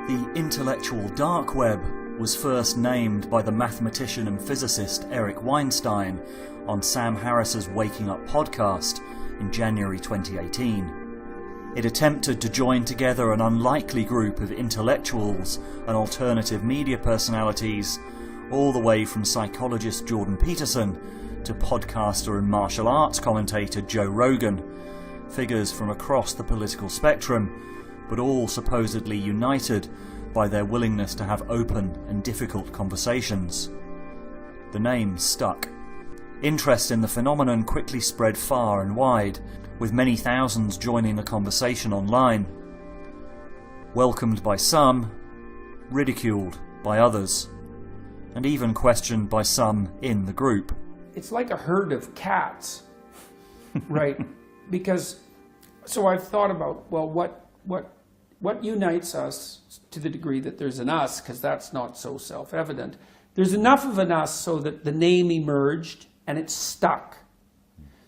The intellectual dark web was first named by the mathematician and physicist Eric Weinstein on Sam Harris's Waking Up podcast in January 2018. It attempted to join together an unlikely group of intellectuals and alternative media personalities, all the way from psychologist Jordan Peterson to podcaster and martial arts commentator Joe Rogan, figures from across the political spectrum, but all supposedly united by their willingness to have open and difficult conversations. The name stuck. Interest in the phenomenon quickly spread far and wide, with many thousands joining the conversation online. Welcomed by some, ridiculed by others, and even questioned by some in the group. It's like a herd of cats, right? Because, so I've thought about, well, what unites us to the degree that there's an us, because that's not so self-evident. There's enough of an us so that the name emerged and it's stuck.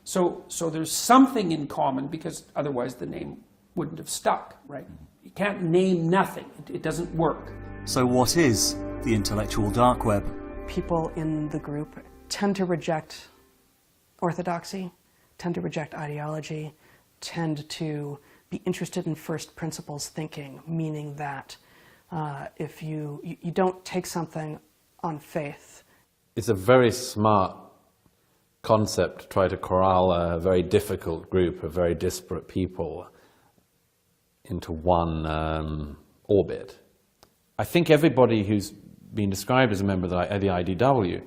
So there's something in common, because otherwise the name wouldn't have stuck, right? You can't name nothing. It doesn't work. So what is the intellectual dark web? People in the group tend to reject orthodoxy, tend to reject ideology, tend to be interested in first principles thinking, meaning that if you don't take something on faith. It's a very smart concept to try to corral a very difficult group of very disparate people into one orbit. I think everybody who's been described as a member of the IDW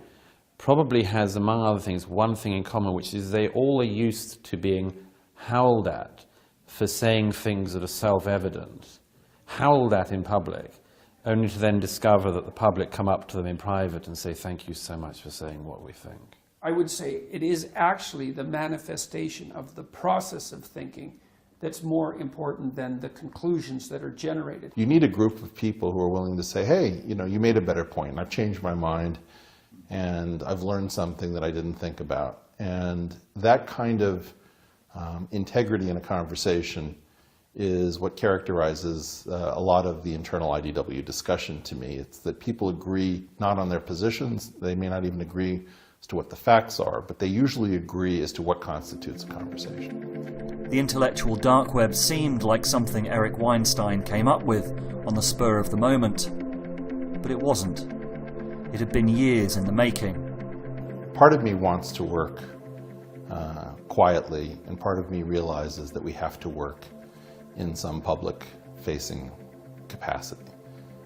probably has, among other things, one thing in common, which is they all are used to being howled at for saying things that are self-evident, howled at in public, only to then discover that the public come up to them in private and say, thank you so much for saying what we think. I would say it is actually the manifestation of the process of thinking that's more important than the conclusions that are generated. You need a group of people who are willing to say, hey, you made a better point, I've changed my mind, and I've learned something that I didn't think about. And that kind of integrity in a conversation is what characterizes a lot of the internal IDW discussion to me. It's that people agree not on their positions, they may not even agree as to what the facts are, but they usually agree as to what constitutes a conversation. The intellectual dark web seemed like something Eric Weinstein came up with on the spur of the moment, but it wasn't. It had been years in the making. Part of me wants to work quietly, and part of me realizes that we have to work in some public-facing capacity.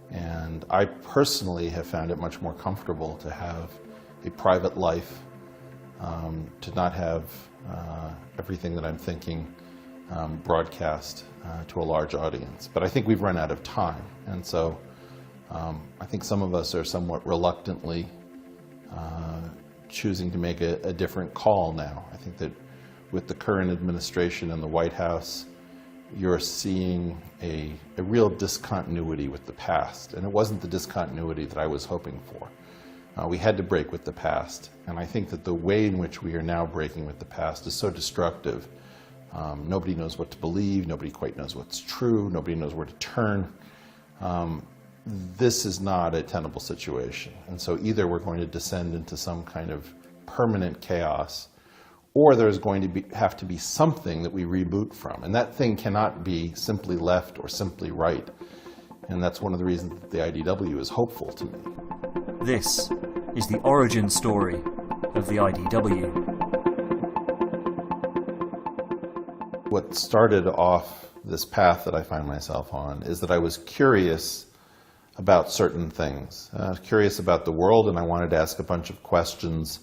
And I personally have found it much more comfortable to have a private life, to not have everything that I'm thinking broadcast to a large audience. But I think we've run out of time, and so I think some of us are somewhat reluctantly choosing to make a different call now. I think that with the current administration in the White House, you're seeing a real discontinuity with the past, and it wasn't the discontinuity that I was hoping for. We had to break with the past, and I think that the way in which we are now breaking with the past is so destructive. Nobody knows what to believe, nobody quite knows what's true, nobody knows where to turn. This is not a tenable situation, and so either we're going to descend into some kind of permanent chaos, or there's going to have to be something that we reboot from, and that thing cannot be simply left or simply right, and that's one of the reasons that the IDW is hopeful to me. This is the origin story of the IDW. What started off this path that I find myself on is that I was curious about certain things. I was curious about the world, and I wanted to ask a bunch of questions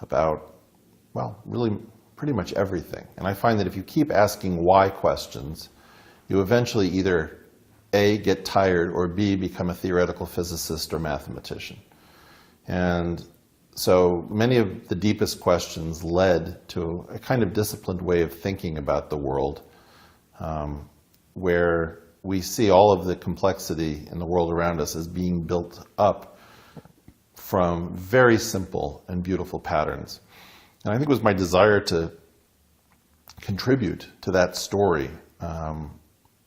about, well, really pretty much everything. And I find that if you keep asking why questions, you eventually either A, get tired, or B, become a theoretical physicist or mathematician. And so many of the deepest questions led to a kind of disciplined way of thinking about the world, where we see all of the complexity in the world around us as being built up from very simple and beautiful patterns. And I think it was my desire to contribute to that story,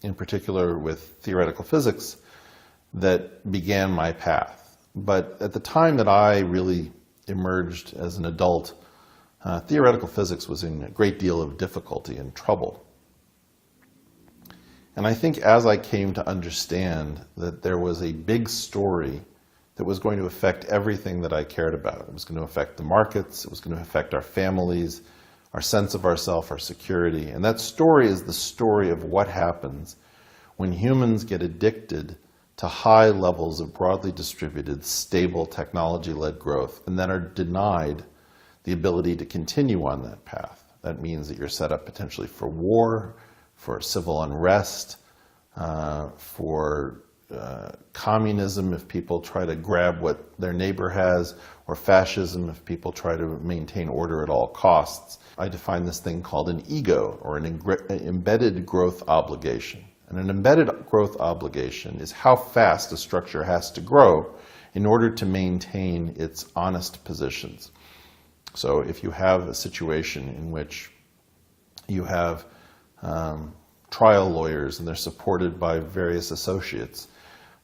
in particular with theoretical physics, that began my path. But at the time that I really emerged as an adult, theoretical physics was in a great deal of difficulty and trouble. And I think as I came to understand that there was a big story that was going to affect everything that I cared about. It was going to affect the markets, it was going to affect our families, our sense of ourself, our security. And that story is the story of what happens when humans get addicted to high levels of broadly distributed, stable, technology-led growth, and then are denied the ability to continue on that path. That means that you're set up potentially for war, for civil unrest, for communism if people try to grab what their neighbor has, or fascism if people try to maintain order at all costs. I define this thing called an ego, or an embedded growth obligation. And an embedded growth obligation is how fast a structure has to grow in order to maintain its honest positions. So if you have a situation in which you have trial lawyers and they're supported by various associates,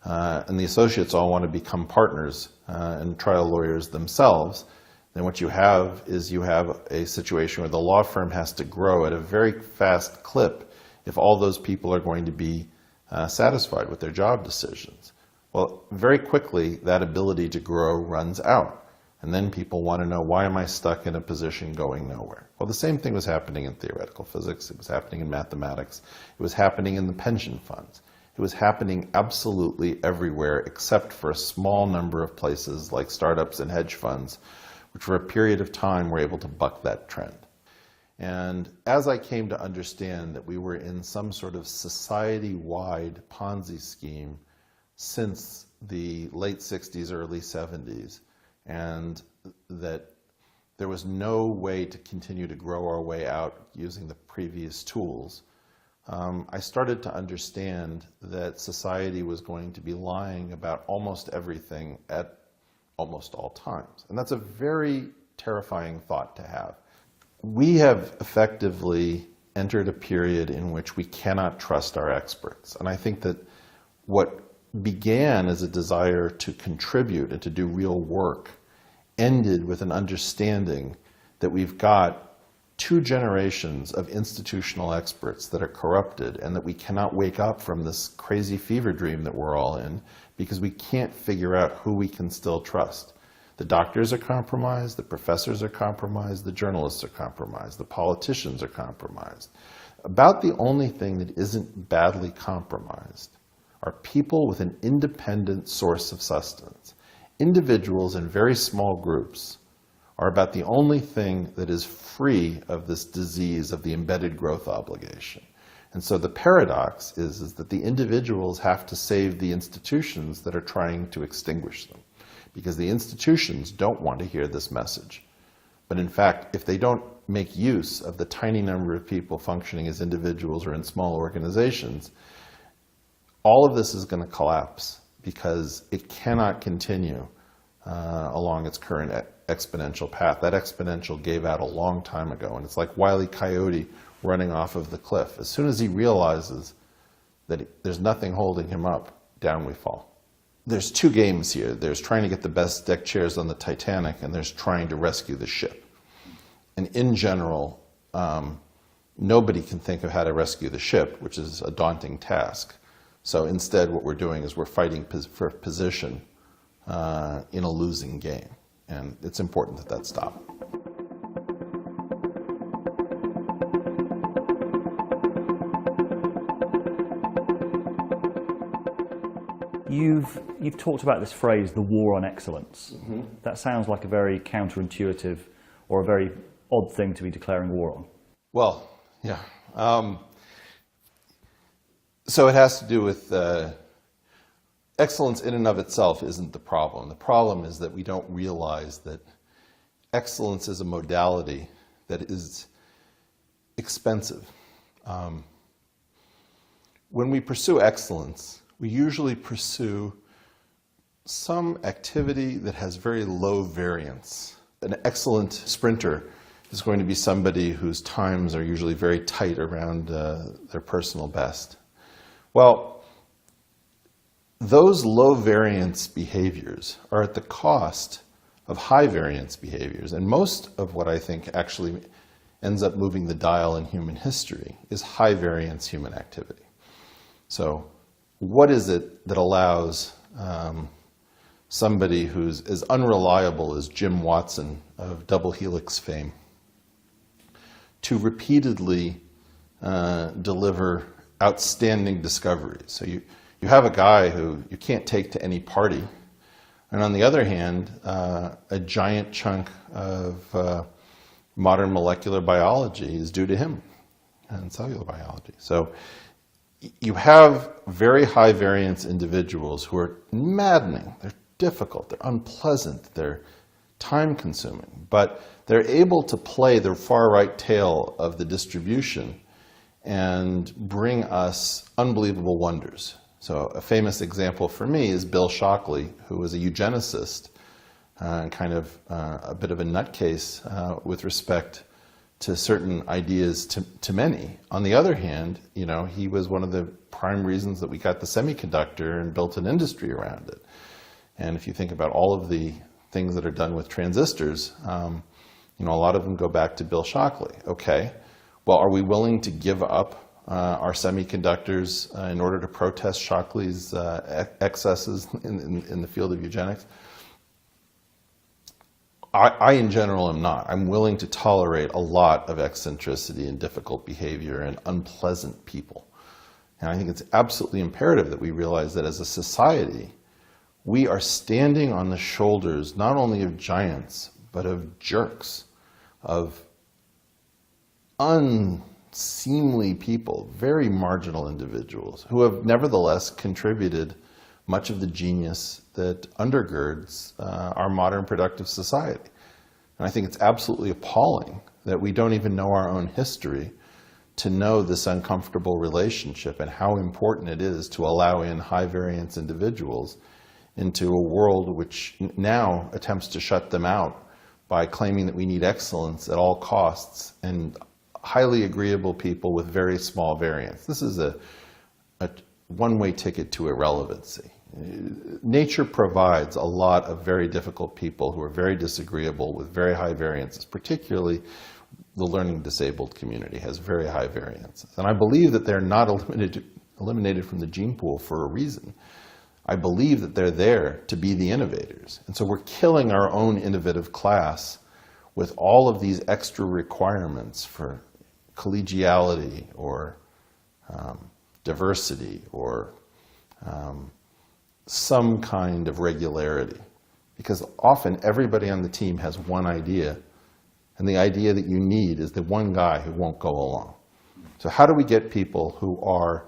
and the associates all want to become partners and trial lawyers themselves, then what you have is you have a situation where the law firm has to grow at a very fast clip if all those people are going to be satisfied with their job decisions. Well, very quickly that ability to grow runs out. And then people want to know, why am I stuck in a position going nowhere? Well, the same thing was happening in theoretical physics. It was happening in mathematics. It was happening in the pension funds. It was happening absolutely everywhere except for a small number of places like startups and hedge funds, which for a period of time were able to buck that trend. And as I came to understand that we were in some sort of society-wide Ponzi scheme since the late 60s, early 70s, and that there was no way to continue to grow our way out using the previous tools, I started to understand that society was going to be lying about almost everything at almost all times. And that's a very terrifying thought to have. We have effectively entered a period in which we cannot trust our experts. And I think that what began as a desire to contribute and to do real work ended with an understanding that we've got 2 generations of institutional experts that are corrupted, and that we cannot wake up from this crazy fever dream that we're all in because we can't figure out who we can still trust. The doctors are compromised, the professors are compromised, the journalists are compromised, the politicians are compromised. About the only thing that isn't badly compromised are people with an independent source of sustenance. Individuals in very small groups are about the only thing that is free of this disease of the embedded growth obligation. And so the paradox is that the individuals have to save the institutions that are trying to extinguish them, because the institutions don't want to hear this message. But in fact, if they don't make use of the tiny number of people functioning as individuals or in small organizations, all of this is going to collapse because it cannot continue along its current exponential path. That exponential gave out a long time ago, and it's like Wile E. Coyote running off of the cliff. As soon as he realizes that there's nothing holding him up, down we fall. There's 2 games here. There's trying to get the best deck chairs on the Titanic, and there's trying to rescue the ship. And in general, nobody can think of how to rescue the ship, which is a daunting task. So instead, what we're doing is we're fighting for position in a losing game. And it's important that that stop. You've talked about this phrase, the war on excellence. Mm-hmm. That sounds like a very counterintuitive or a very odd thing to be declaring war on. Well, yeah. So it has to do with excellence in and of itself isn't the problem. The problem is that we don't realize that excellence is a modality that is expensive. When we pursue excellence, we usually pursue some activity that has very low variance. An excellent sprinter is going to be somebody whose times are usually very tight around their personal best. Well, those low variance behaviors are at the cost of high variance behaviors. And most of what I think actually ends up moving the dial in human history is high variance human activity. So what is it that allows somebody who's as unreliable as Jim Watson of double helix fame to repeatedly deliver outstanding discoveries? So you have a guy who you can't take to any party, and on the other hand, a giant chunk of modern molecular biology is due to him, and cellular biology. So you have very high variance individuals who are maddening. They're difficult, they're unpleasant, they're time consuming, but they're able to play the far right tail of the distribution and bring us unbelievable wonders. So a famous example for me is Bill Shockley, who was a eugenicist and kind of a bit of a nutcase with respect to certain ideas to many. On the other hand, you know, he was one of the prime reasons that we got the semiconductor and built an industry around it. And if you think about all of the things that are done with transistors, you know, a lot of them go back to Bill Shockley. Okay, well, are we willing to give up our semiconductors in order to protest Shockley's excesses in the field of eugenics? I, in general, am not. I'm willing to tolerate a lot of eccentricity and difficult behavior and unpleasant people. And I think it's absolutely imperative that we realize that as a society, we are standing on the shoulders not only of giants, but of jerks, of unseemly people, very marginal individuals who have nevertheless contributed much of the genius that undergirds our modern productive society. And I think it's absolutely appalling that we don't even know our own history to know this uncomfortable relationship and how important it is to allow in high variance individuals into a world which now attempts to shut them out by claiming that we need excellence at all costs and highly agreeable people with very small variance. This is a one-way ticket to irrelevancy. Nature provides a lot of very difficult people who are very disagreeable with very high variances, particularly the learning disabled community has very high variances. And I believe that they're not eliminated from the gene pool for a reason. I believe that they're there to be the innovators. And so we're killing our own innovative class with all of these extra requirements for collegiality or diversity or some kind of regularity. Because often everybody on the team has one idea, and the idea that you need is the one guy who won't go along. So how do we get people who are,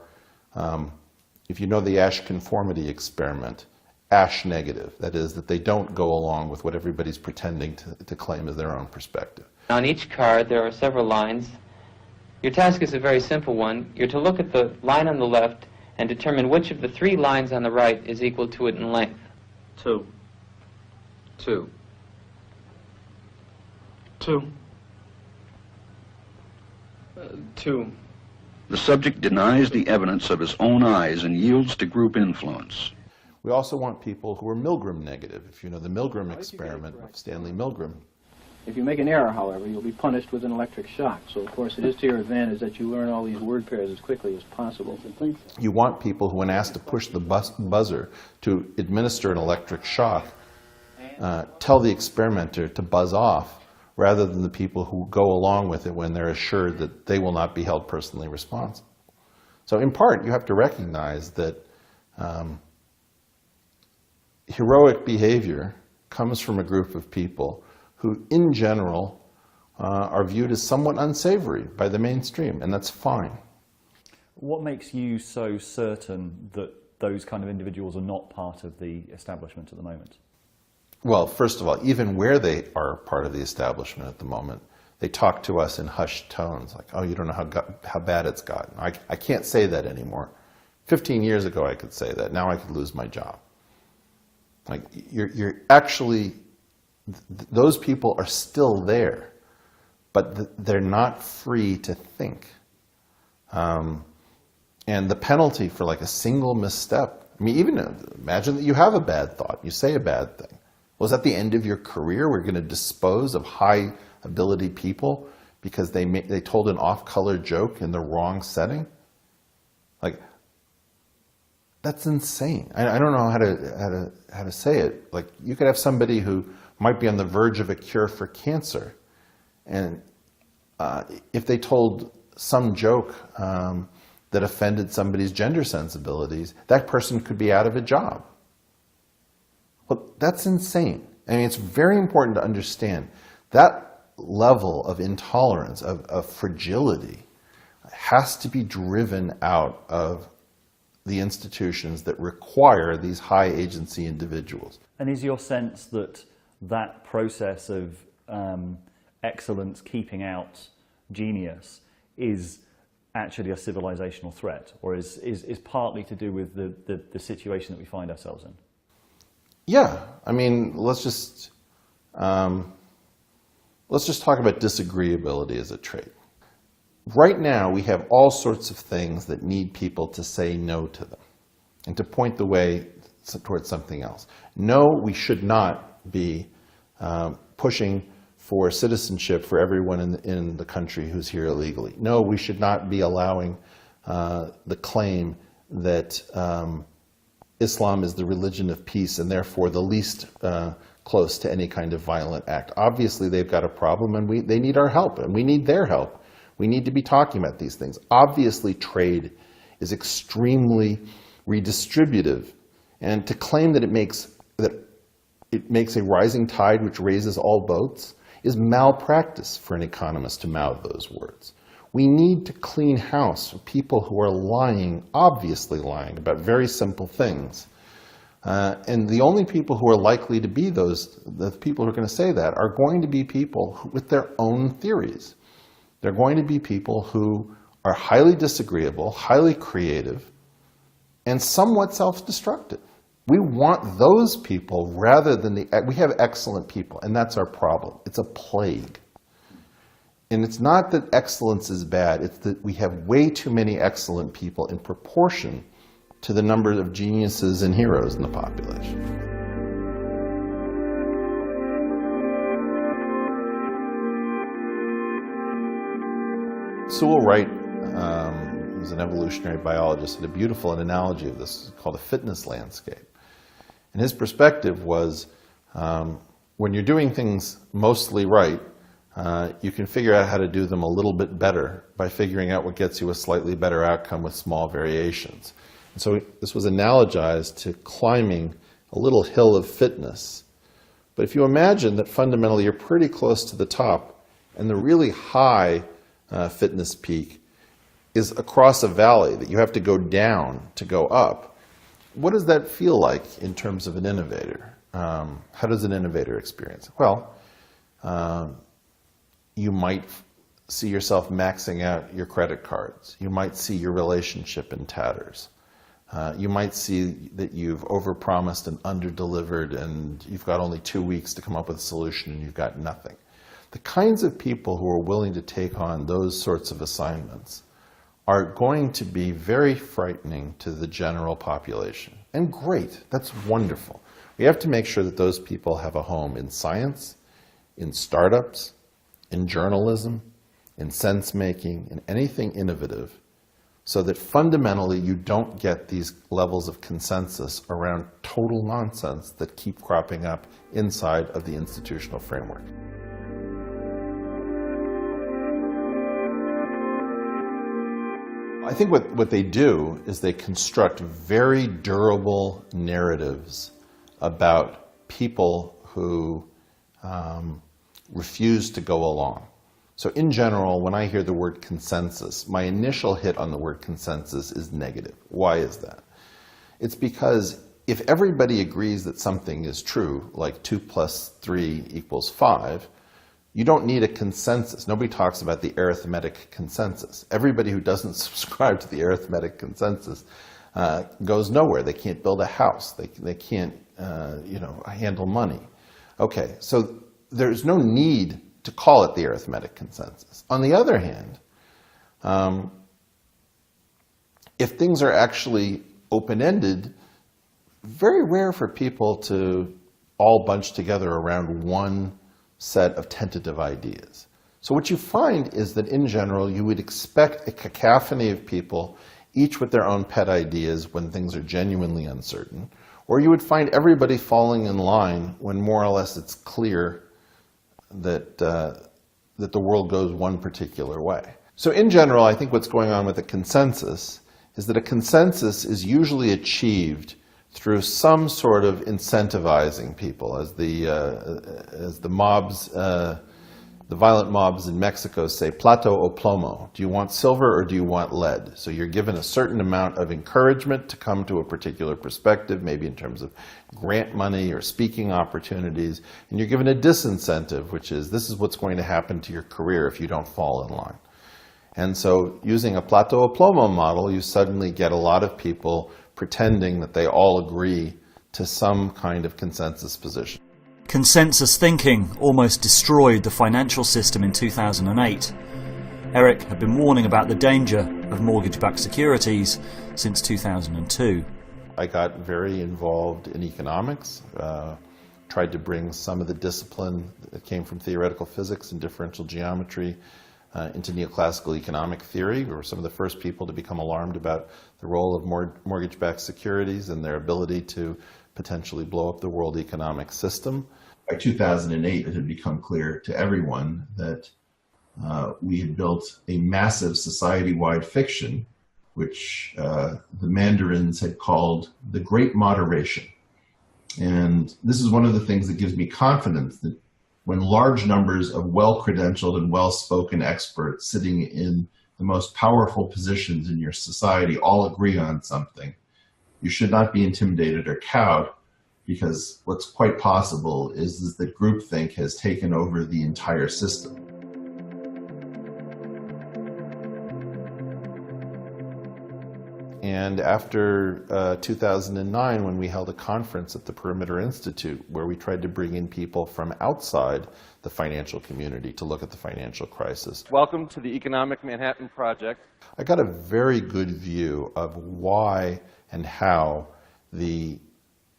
if you know the Ash conformity experiment, Ash negative, that is, that they don't go along with what everybody's pretending to claim as their own perspective. On each card there are several lines. Your task is a very simple one. You're to look at the line on the left and determine which of the three lines on the right is equal to it in length. 2. 2. 2. 2. The subject denies the evidence of his own eyes and yields to group influence. We also want people who are Milgram negative. If you know the Milgram experiment of Stanley Milgram. If you make an error, however, you'll be punished with an electric shock. So, of course, it is to your advantage that you learn all these word pairs as quickly as possible. You want people who, when asked to push the buzzer to administer an electric shock, tell the experimenter to buzz off, rather than the people who go along with it when they're assured that they will not be held personally responsible. So in part, you have to recognize that heroic behavior comes from a group of people who, in general, are viewed as somewhat unsavory by the mainstream, and that's fine. What makes you so certain that those kind of individuals are not part of the establishment at the moment? Well, first of all, even where they are part of the establishment at the moment, they talk to us in hushed tones, like, oh, you don't know how bad it's gotten. I can't say that anymore. 15 years ago I could say that. Now I could lose my job. Like, you're actually, those people are still there, but they're not free to think. And the penalty for like a single misstep I mean, even imagine that you have a bad thought, you say a bad thing. Was that the end of your career? We're going to dispose of high ability people because they told an off-color joke in the wrong setting? Like, that's insane. I don't know how to say it. Like, you could have somebody who might be on the verge of a cure for cancer, and if they told some joke that offended somebody's gender sensibilities, that person could be out of a job. Well, that's insane. I mean, it's very important to understand that level of intolerance, of fragility, has to be driven out of the institutions that require these high agency individuals. And is your sense that that process of excellence keeping out genius is actually a civilizational threat, or is partly to do with the situation that we find ourselves in? Yeah, I mean, let's just talk about disagreeability as a trait. Right now, we have all sorts of things that need people to say no to them and to point the way towards something else. No, we should not be pushing for citizenship for everyone in the country who's here illegally. No, we should not be allowing the claim that Islam is the religion of peace and therefore the least close to any kind of violent act. Obviously, they've got a problem and they need our help and we need their help. We need to be talking about these things. Obviously, trade is extremely redistributive, and to claim that it makes a rising tide which raises all boats is malpractice for an economist to mouth those words. We need to clean house for people who are lying, obviously lying, about very simple things. And the only people who are likely to be the people who are going to say that are going to be people with their own theories. They're going to be people who are highly disagreeable, highly creative, and somewhat self-destructive. We want those people rather than we have excellent people, and that's our problem. It's a plague. And it's not that excellence is bad, it's that we have way too many excellent people in proportion to the number of geniuses and heroes in the population. Sewell Wright, who's an evolutionary biologist, had a beautiful analogy of this called a fitness landscape. And his perspective was, when you're doing things mostly right, you can figure out how to do them a little bit better by figuring out what gets you a slightly better outcome with small variations. And so this was analogized to climbing a little hill of fitness. But if you imagine that fundamentally you're pretty close to the top, and the really high fitness peak is across a valley that you have to go down to go up, what does that feel like in terms of an innovator? How does an innovator experience it? Well, you might see yourself maxing out your credit cards. You might see your relationship in tatters. You might see that you've overpromised and underdelivered and you've got only 2 weeks to come up with a solution and you've got nothing. The kinds of people who are willing to take on those sorts of assignments are going to be very frightening to the general population. And great, that's wonderful. We have to make sure that those people have a home in science, in startups, in journalism, in sense-making, in anything innovative, so that fundamentally you don't get these levels of consensus around total nonsense that keep cropping up inside of the institutional framework. I think what they do is they construct very durable narratives about people who refuse to go along. So in general, when I hear the word consensus, my initial hit on the word consensus is negative. Why is that? It's because if everybody agrees that something is true, like 2 + 3 = 5, you don't need a consensus. Nobody talks about the arithmetic consensus. Everybody who doesn't subscribe to the arithmetic consensus goes nowhere. They can't build a house. They can't handle money. Okay, so there's no need to call it the arithmetic consensus. On the other hand, if things are actually open-ended, very rare for people to all bunch together around one set of tentative ideas. So what you find is that in general, you would expect a cacophony of people, each with their own pet ideas when things are genuinely uncertain, or you would find everybody falling in line when more or less it's clear that, that the world goes one particular way. So in general, I think what's going on with a consensus is that a consensus is usually achieved through some sort of incentivizing people, as the mobs, the violent mobs in Mexico say, plato o plomo. Do you want silver or do you want lead? So you're given a certain amount of encouragement to come to a particular perspective, maybe in terms of grant money or speaking opportunities, and you're given a disincentive, which is this is what's going to happen to your career if you don't fall in line. And so using a plato o plomo model, you suddenly get a lot of people pretending that they all agree to some kind of consensus position. Consensus thinking almost destroyed the financial system in 2008. Eric had been warning about the danger of mortgage-backed securities since 2002. I got very involved in economics, tried to bring some of the discipline that came from theoretical physics and differential geometry into neoclassical economic theory. We were some of the first people to become alarmed about the role of mortgage-backed securities and their ability to potentially blow up the world economic system. By 2008, it had become clear to everyone that we had built a massive society-wide fiction, which the Mandarins had called the Great Moderation. And this is one of the things that gives me confidence that when large numbers of well-credentialed and well-spoken experts sitting in the most powerful positions in your society all agree on something, you should not be intimidated or cowed, because what's quite possible is that groupthink has taken over the entire system. And after 2009, when we held a conference at the Perimeter Institute, where we tried to bring in people from outside the financial community to look at the financial crisis. Welcome to the Economic Manhattan Project. I got a very good view of why and how the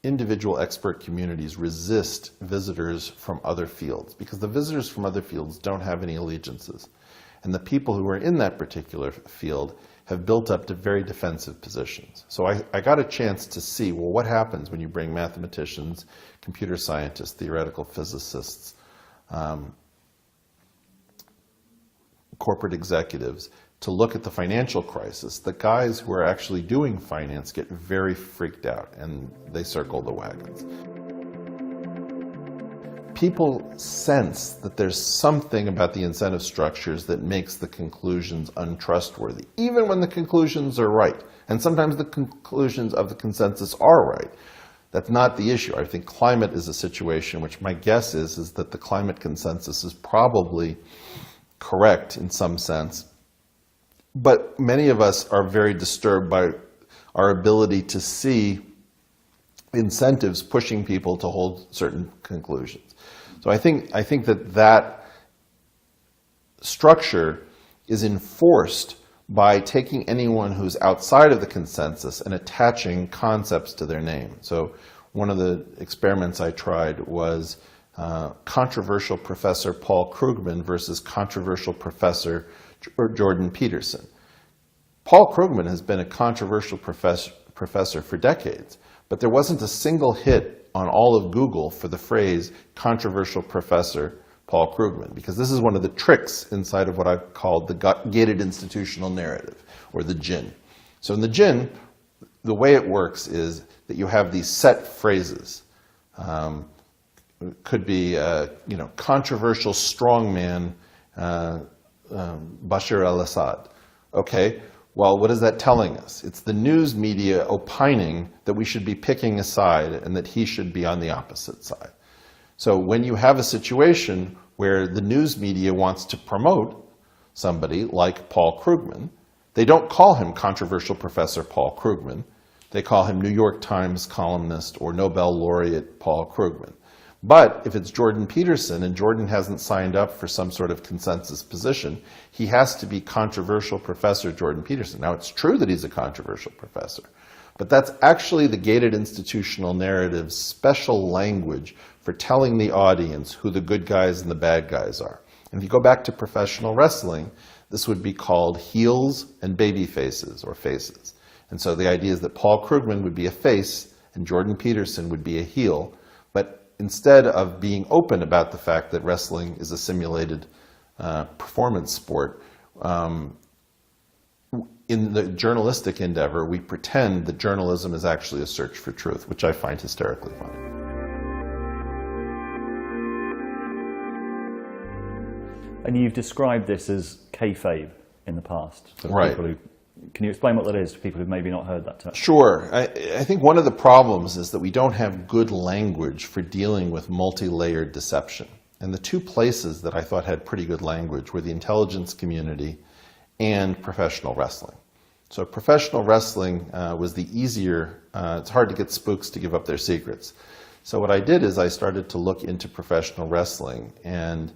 individual expert communities resist visitors from other fields, because the visitors from other fields don't have any allegiances. And the people who are in that particular field have built up to very defensive positions. So I got a chance to see, well, what happens when you bring mathematicians, computer scientists, theoretical physicists, corporate executives to look at the financial crisis. The guys who are actually doing finance get very freaked out and they circle the wagons. People sense that there's something about the incentive structures that makes the conclusions untrustworthy, even when the conclusions are right. And sometimes the conclusions of the consensus are right. That's not the issue. I think climate is a situation which my guess is that the climate consensus is probably correct in some sense. But many of us are very disturbed by our ability to see incentives pushing people to hold certain conclusions. So I think that structure is enforced by taking anyone who's outside of the consensus and attaching concepts to their name. So one of the experiments I tried was controversial Professor Paul Krugman versus controversial Professor Jordan Peterson. Paul Krugman has been a controversial professor for decades, but there wasn't a single hit on all of Google for the phrase controversial Professor Paul Krugman, because this is one of the tricks inside of what I've called the gated institutional narrative, or the GIN. So in the GIN, the way it works is that you have these set phrases. It could be, controversial strongman Bashar al-Assad. Okay, well, what is that telling us? It's the news media opining that we should be picking a side and that he should be on the opposite side. So when you have a situation where the news media wants to promote somebody like Paul Krugman, they don't call him controversial Professor Paul Krugman. They call him New York Times columnist or Nobel laureate Paul Krugman. But if it's Jordan Peterson and Jordan hasn't signed up for some sort of consensus position, he has to be controversial Professor Jordan Peterson. Now, it's true that he's a controversial professor, but that's actually the gated institutional narrative's special language for telling the audience who the good guys and the bad guys are. And if you go back to professional wrestling, this would be called heels and baby faces, or faces. And so the idea is that Paul Krugman would be a face and Jordan Peterson would be a heel, but instead of being open about the fact that wrestling is a simulated performance sport, in the journalistic endeavor, we pretend that journalism is actually a search for truth, which I find hysterically funny. And you've described this as kayfabe in the past. Right. Can you explain what that is to people who've maybe not heard that term? Sure. I think one of the problems is that we don't have good language for dealing with multi-layered deception. And the two places that I thought had pretty good language were the intelligence community and professional wrestling. So professional wrestling was the easier, it's hard to get spooks to give up their secrets. So what I did is I started to look into professional wrestling and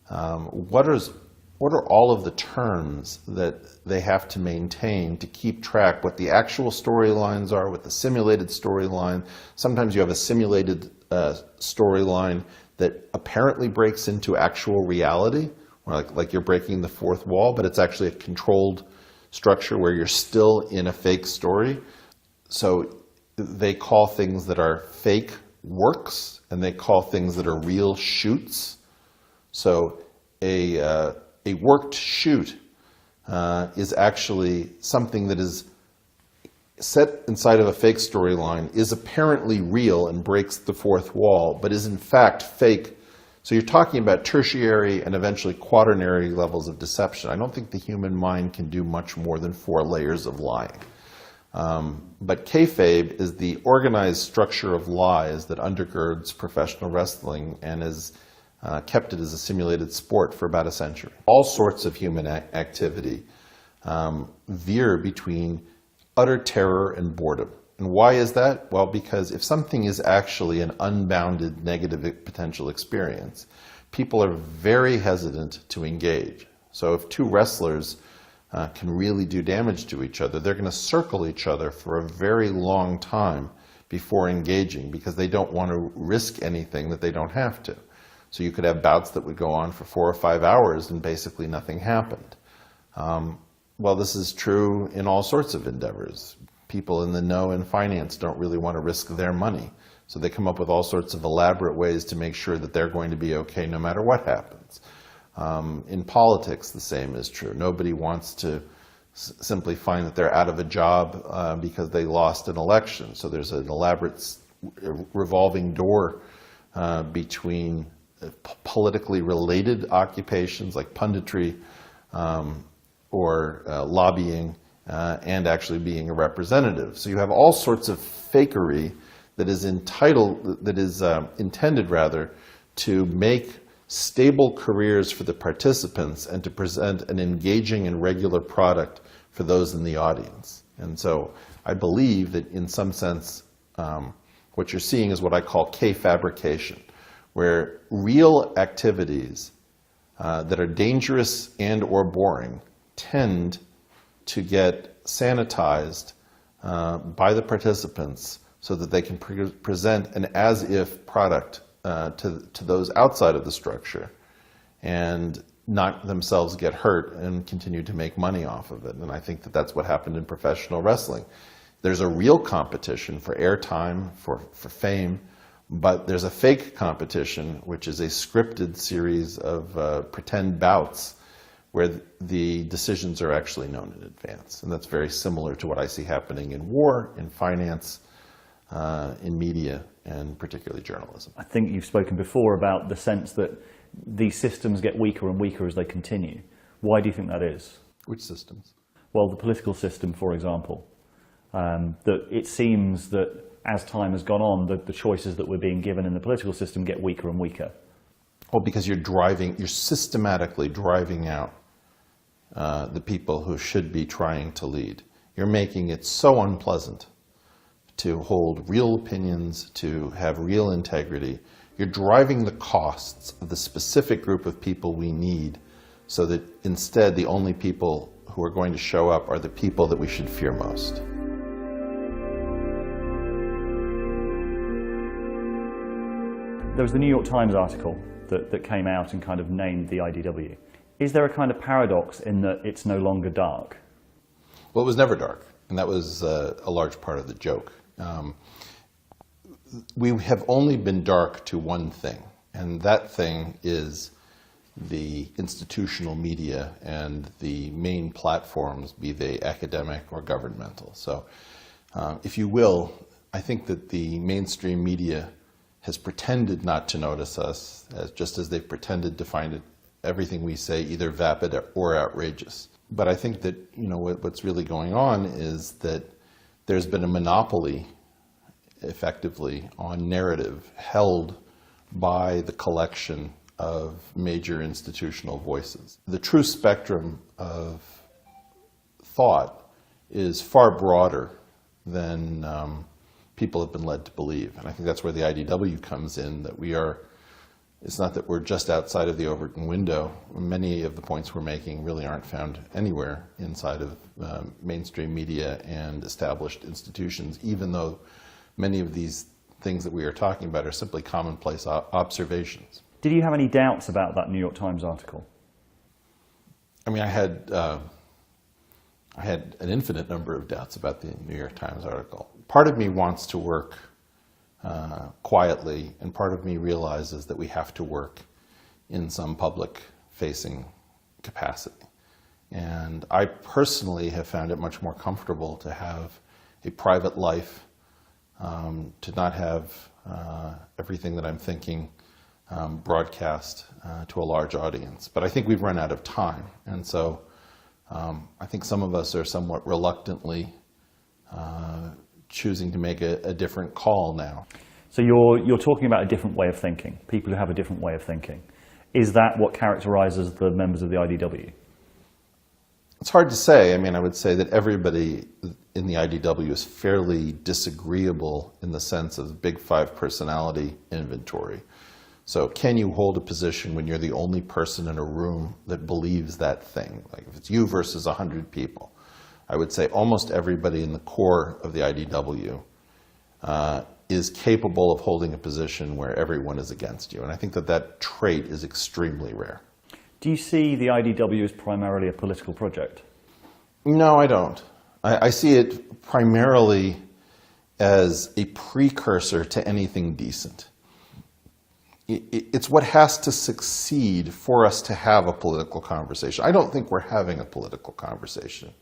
what are all of the terms that they have to maintain to keep track what the actual storylines are, what the simulated storyline. Sometimes you have a simulated storyline that apparently breaks into actual reality, like you're breaking the fourth wall, but it's actually a controlled structure where you're still in a fake story. So they call things that are fake works, and they call things that are real shoots. So a worked shoot is actually something that is set inside of a fake storyline, is apparently real and breaks the fourth wall, but is in fact fake. So you're talking about tertiary and eventually quaternary levels of deception. I don't think the human mind can do much more than 4 layers of lying. But kayfabe is the organized structure of lies that undergirds professional wrestling and has kept it as a simulated sport for about a century. All sorts of human activity veer between utter terror and boredom. And why is that? Well, because if something is actually an unbounded negative potential experience, people are very hesitant to engage. So if 2 wrestlers can really do damage to each other, they're going to circle each other for a very long time before engaging because they don't want to risk anything that they don't have to. So you could have bouts that would go on for 4 or 5 hours and basically nothing happened. Well, this is true in all sorts of endeavors. People in the know in finance don't really want to risk their money. So they come up with all sorts of elaborate ways to make sure that they're going to be okay no matter what happens. In politics, the same is true. Nobody wants to simply find that they're out of a job because they lost an election. So there's an elaborate revolving door between politically related occupations like punditry or lobbying and actually being a representative. So you have all sorts of fakery that is intended rather to make stable careers for the participants and to present an engaging and regular product for those in the audience. And so I believe that in some sense what you're seeing is what I call K-fabrication, where real activities that are dangerous and or boring tend to get sanitized by the participants so that they can present an as-if product to those outside of the structure and not themselves get hurt and continue to make money off of it. And I think that that's what happened in professional wrestling. There's a real competition for airtime, for fame, but there's a fake competition, which is a scripted series of pretend bouts where the decisions are actually known in advance. And that's very similar to what I see happening in war, in finance, in media, and particularly journalism. I think you've spoken before about the sense that these systems get weaker and weaker as they continue. Why do you think that is? Which systems? Well, the political system, for example. That it seems that as time has gone on, the choices that we're being given in the political system get weaker and weaker. Well, because you're systematically driving out the people who should be trying to lead. You're making it so unpleasant to hold real opinions, to have real integrity. you're driving the costs of the specific group of people we need, so that instead the only people who are going to show up are the people that we should fear most. There was the New York Times article that came out and kind of named the IDW. Is there a kind of paradox in that it's no longer dark? Well, it was never dark, and that was a large part of the joke. We have only been dark to one thing, and that thing is the institutional media and the main platforms, be they academic or governmental. So, if you will, I think that the mainstream media has pretended not to notice us, just as they've pretended to find everything we say either vapid or outrageous. But I think that, you know, what's really going on is that there's been a monopoly, effectively, on narrative held by the collection of major institutional voices. The true spectrum of thought is far broader than people have been led to believe. And I think that's where the IDW comes in, that it's not that we're just outside of the Overton window. Many of the points we're making really aren't found anywhere inside of mainstream media and established institutions, even though many of these things that we are talking about are simply commonplace observations. Did you have any doubts about that New York Times article? I mean, I had an infinite number of doubts about the New York Times article. Part of me wants to work quietly, and part of me realizes that we have to work in some public-facing capacity. And I personally have found it much more comfortable to have a private life, to not have everything that I'm thinking broadcast to a large audience. But I think we've run out of time, and so I think some of us are somewhat reluctantly choosing to make a different call now. So you're talking about a different way of thinking, people who have a different way of thinking. Is that what characterizes the members of the IDW? It's hard to say. I mean, I would say that everybody in the IDW is fairly disagreeable in the sense of Big Five personality inventory. So can you hold a position when you're the only person in a room that believes that thing? Like if it's you versus 100 people. I would say almost everybody in the core of the IDW is capable of holding a position where everyone is against you. And I think that that trait is extremely rare. Do you see the IDW as primarily a political project? No, I don't. I see it primarily as a precursor to anything decent. It's what has to succeed for us to have a political conversation. I don't think we're having a political conversation,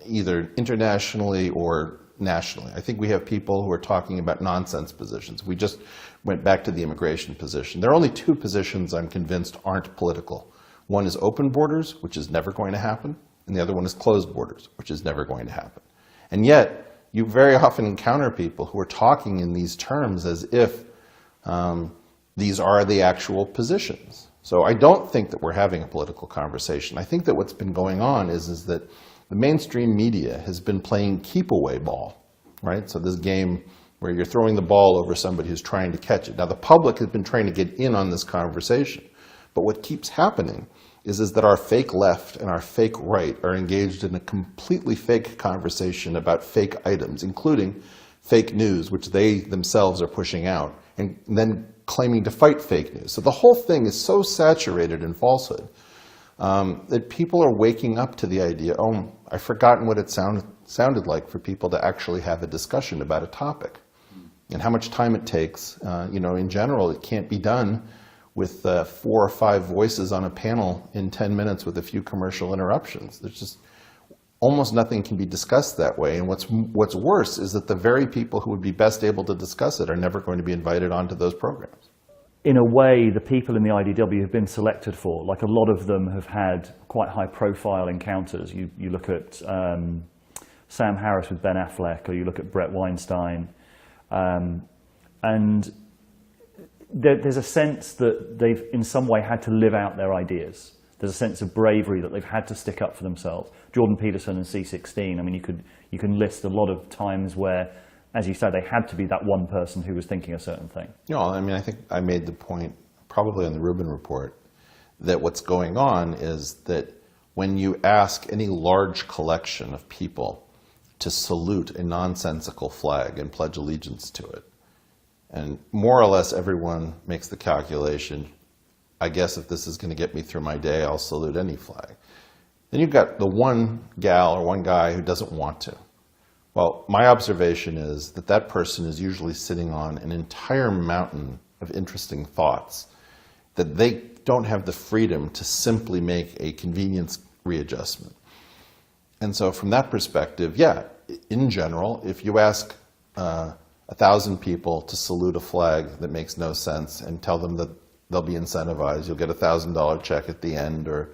either internationally or nationally. I think we have people who are talking about nonsense positions. We just went back to the immigration position. There are only two positions I'm convinced aren't political. One is open borders, which is never going to happen, and the other one is closed borders, which is never going to happen. And yet, you very often encounter people who are talking in these terms as if these are the actual positions. So I don't think that we're having a political conversation. I think that what's been going on is that the mainstream media has been playing keep-away ball, right? So this game where you're throwing the ball over somebody who's trying to catch it. Now, the public has been trying to get in on this conversation. But what keeps happening is that our fake left and our fake right are engaged in a completely fake conversation about fake items, including fake news, which they themselves are pushing out, and then claiming to fight fake news. So the whole thing is so saturated in falsehood that people are waking up to the idea, oh, I've forgotten what it sounded like for people to actually have a discussion about a topic and how much time it takes. In general, it can't be done with 4 or 5 voices on a panel in 10 minutes with a few commercial interruptions. There's just almost nothing can be discussed that way. And what's worse is that the very people who would be best able to discuss it are never going to be invited onto those programs. In a way, the people in the IDW have been selected for. Like, a lot of them have had quite high-profile encounters. You look at Sam Harris with Ben Affleck, or you look at Brett Weinstein, and there's a sense that they've in some way had to live out their ideas. There's a sense of bravery that they've had to stick up for themselves. Jordan Peterson and C16, I mean, you can list a lot of times where as you said, they had to be that one person who was thinking a certain thing. No, I mean, I think I made the point, probably on the Rubin report, that what's going on is that when you ask any large collection of people to salute a nonsensical flag and pledge allegiance to it, and more or less everyone makes the calculation, I guess if this is going to get me through my day, I'll salute any flag. Then you've got the one gal or one guy who doesn't want to. Well, my observation is that that person is usually sitting on an entire mountain of interesting thoughts that they don't have the freedom to simply make a convenience readjustment. And so from that perspective, yeah, in general, if you ask 1,000 people to salute a flag that makes no sense and tell them that they'll be incentivized, you'll get a $1,000 check at the end, or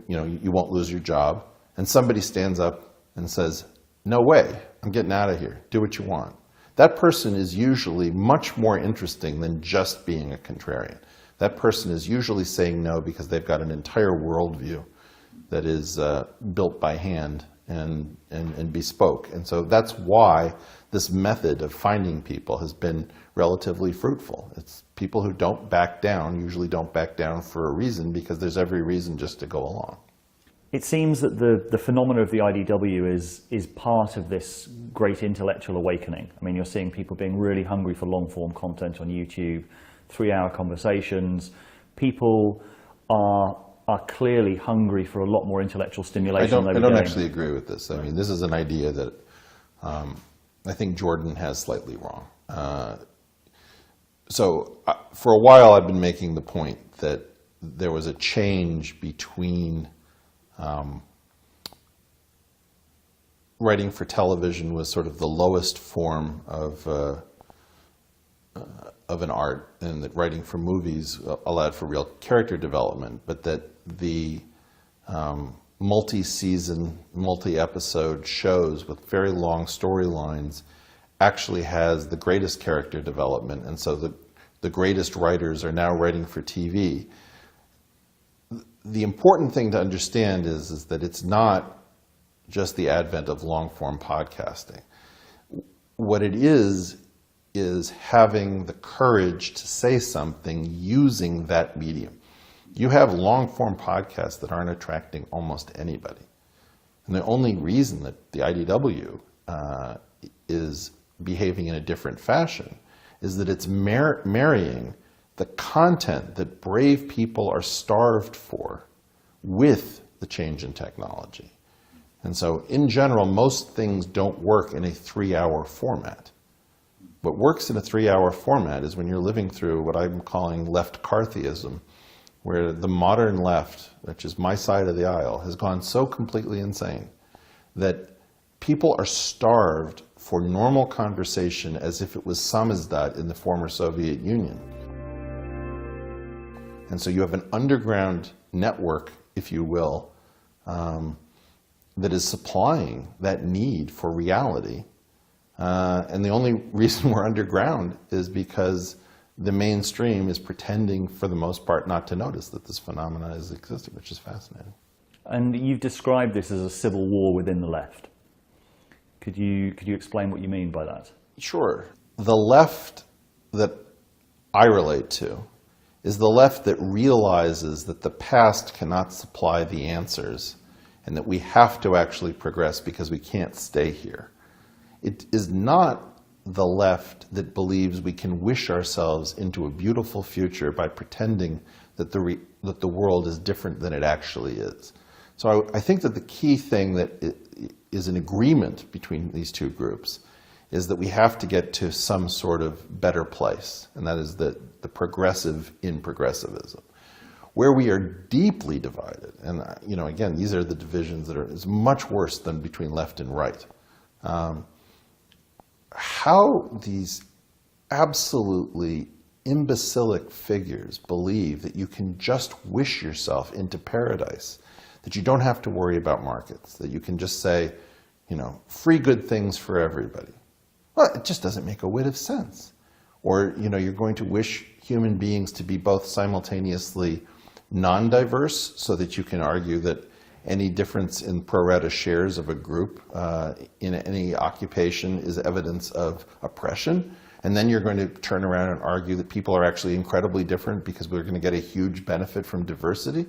you won't lose your job, and somebody stands up and says, no way, I'm getting out of here, do what you want. That person is usually much more interesting than just being a contrarian. That person is usually saying no because they've got an entire worldview that is built by hand and bespoke. And so that's why this method of finding people has been relatively fruitful. It's people who don't back down, usually don't back down for a reason, because there's every reason just to go along. It seems that the phenomena of the IDW is part of this great intellectual awakening. I mean, you're seeing people being really hungry for long-form content on YouTube, 3-hour conversations. People are clearly hungry for a lot more intellectual stimulation. I don't actually agree with this. I mean, this is an idea that I think Jordan has slightly wrong. So for a while I've been making the point that there was a change between writing for television was sort of the lowest form of an art, and that writing for movies allowed for real character development, but that the multi-season, multi-episode shows with very long storylines actually has the greatest character development, and so the greatest writers are now writing for TV. The important thing to understand is that it's not just the advent of long-form podcasting. What it is having the courage to say something using that medium. You have long-form podcasts that aren't attracting almost anybody. And the only reason that the IDW is behaving in a different fashion is that it's marrying the content that brave people are starved for with the change in technology. And so in general, most things don't work in a 3-hour format. What works in a 3-hour format is when you're living through what I'm calling left Carthyism, where the modern left, which is my side of the aisle, has gone so completely insane that people are starved for normal conversation as if it was samizdat in the former Soviet Union. And so you have an underground network, if you will, that is supplying that need for reality. And the only reason we're underground is because the mainstream is pretending, for the most part, not to notice that this phenomenon is existing, which is fascinating. And you've described this as a civil war within the left. Could you explain what you mean by that? Sure. The left that I relate to is the left that realizes that the past cannot supply the answers and that we have to actually progress because we can't stay here. It is not the left that believes we can wish ourselves into a beautiful future by pretending that the world is different than it actually is. So I think that the key thing that is an agreement between these two groups is that we have to get to some sort of better place, and that is the progressive in progressivism. Where we are deeply divided, and again, these are the divisions that is much worse than between left and right. How these absolutely imbecilic figures believe that you can just wish yourself into paradise, that you don't have to worry about markets, that you can just say, free good things for everybody. Well, it just doesn't make a whit of sense. Or, you're going to wish human beings to be both simultaneously non-diverse so that you can argue that any difference in pro rata shares of a group in any occupation is evidence of oppression. And then you're going to turn around and argue that people are actually incredibly different because we're going to get a huge benefit from diversity.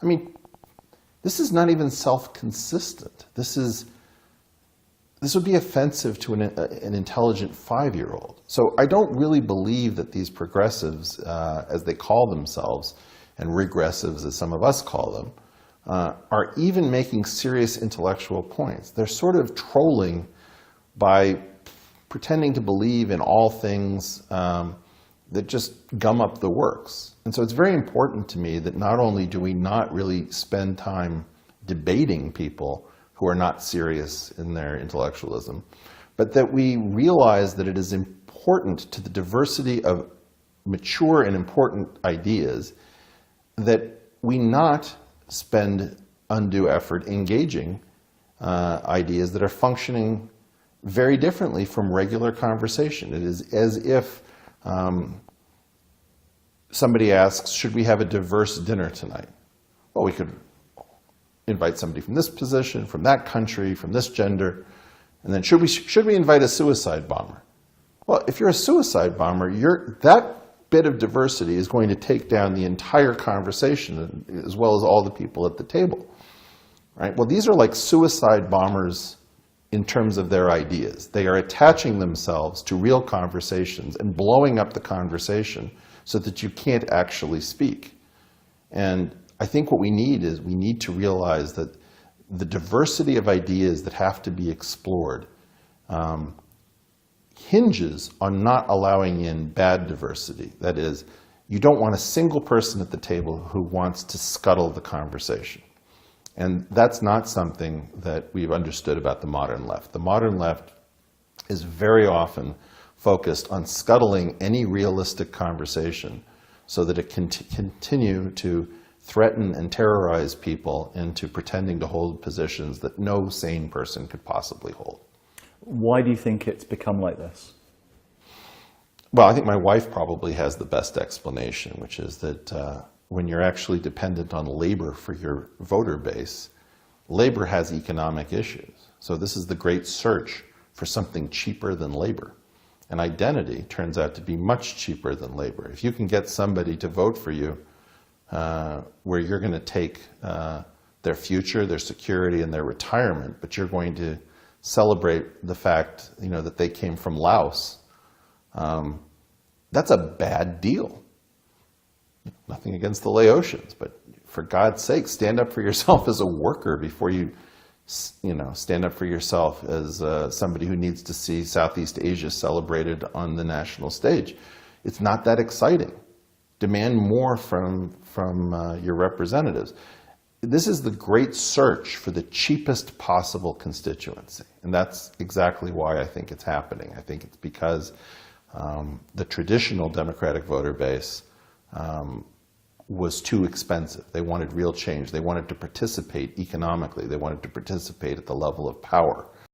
I mean, this is not even self-consistent. This would be offensive to an intelligent 5-year-old. So I don't really believe that these progressives, as they call themselves, and regressives, as some of us call them, are even making serious intellectual points. They're sort of trolling by pretending to believe in all things that just gum up the works. And so it's very important to me that not only do we not really spend time debating people who are not serious in their intellectualism, but that we realize that it is important to the diversity of mature and important ideas that we not spend undue effort engaging ideas that are functioning very differently from regular conversation. It is as if somebody asks, should we have a diverse dinner tonight? Well, we could invite somebody from this position, from that country, from this gender, and then should we invite a suicide bomber? Well, if you're a suicide bomber, that bit of diversity is going to take down the entire conversation as well as all the people at the table, right? Well, these are like suicide bombers in terms of their ideas. They are attaching themselves to real conversations and blowing up the conversation so that you can't actually speak. And I think what we need is we need to realize that the diversity of ideas that have to be explored hinges on not allowing in bad diversity. That is, you don't want a single person at the table who wants to scuttle the conversation. And that's not something that we've understood about the modern left. The modern left is very often focused on scuttling any realistic conversation so that it can continue to threaten and terrorize people into pretending to hold positions that no sane person could possibly hold. Why do you think it's become like this? Well, I think my wife probably has the best explanation, which is that when you're actually dependent on labor for your voter base, labor has economic issues. So this is the great search for something cheaper than labor. And identity turns out to be much cheaper than labor. If you can get somebody to vote for you where you're going to take their future, their security, and their retirement, but you're going to celebrate the fact that they came from Laos, that's a bad deal. Nothing against the Laotians, but for God's sake, stand up for yourself as a worker before you stand up for yourself as somebody who needs to see Southeast Asia celebrated on the national stage. It's not that exciting. Demand more from your representatives. This is the great search for the cheapest possible constituency. And that's exactly why I think it's happening. I think it's because the traditional Democratic voter base was too expensive. They wanted real change. They wanted to participate economically. They wanted to participate at the level of power.